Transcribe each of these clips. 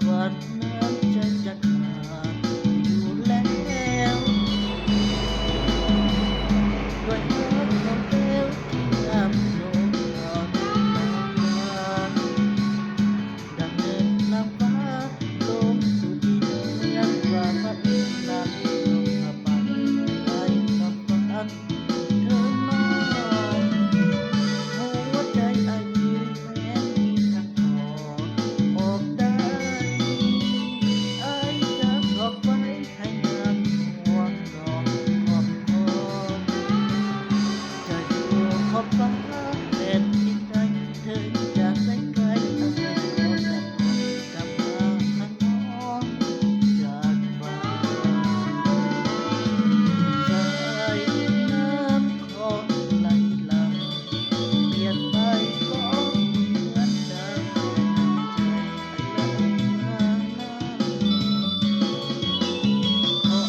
วัสดิ์นั้นใจจะขาดอยู่แล้วด้วยรักของเต้วที่งามโสภาดังเนินนางฟ้าลงสู่ดินยังกว่าพระอินทร์นั้นลงมาปันให้กับฝันเธอน้องหัวใจไอ้ยืนแม้มีทางถอนออกได้ไอ้จะขอบไว้ให้งานห่วงดอกขอบคอจะอยู่ขอบฟ้าแต่ที่ใดเธอจากไกลไกลไอ้ขอแต่กลับมาหาน้องจากฟ้าสายน้ำคลองไหลหลังเปลี่ยนไปก็เหมือนเดิมใจไอ้ไหลมานั้นขอ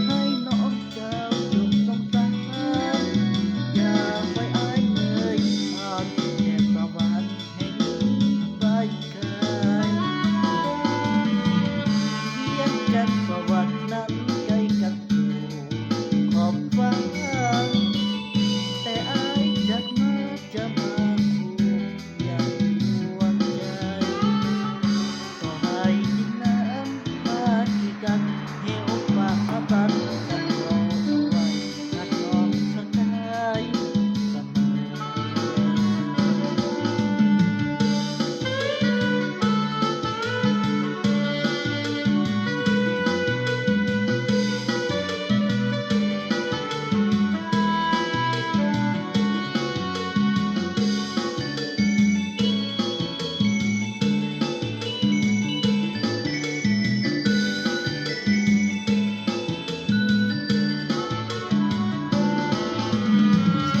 ให้น้องเจ้าจงสงสารอย่าไว้อายเลยผ่านแดนสวรรค์แห่งนี้ไปไกลเพียงกันสวรรค์นั้นใกล้กันอยู่ขอบฟ้าแต่อายจากมาจะมาคู่อย่างดวงใจต่อให้ดินน้ำมาที่กันเหวฟ้าตันกันรอไว้นักรองสักได้เสมอ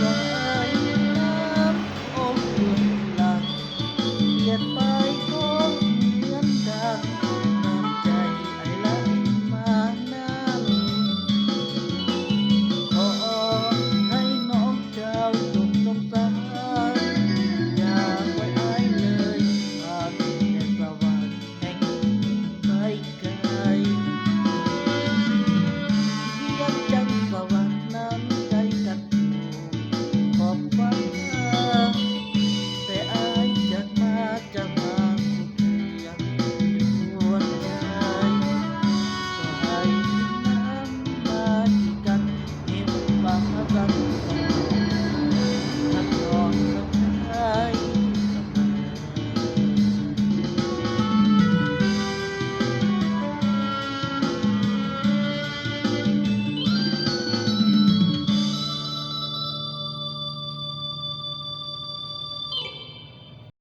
สายน้ำอกลุ่นหลังเปลี่ยนไปก็เหมือนดังน้ำใจไอ้ไหลมานั้นขอให้น้องเจ้าจงสงสารอย่าไว้อายเลยผ่านแดนสวรรค์แห่งนี้ไปไกลเพียงจันทร์สวรรค์นั้นใกล้กันอยู่ขอบฟ้า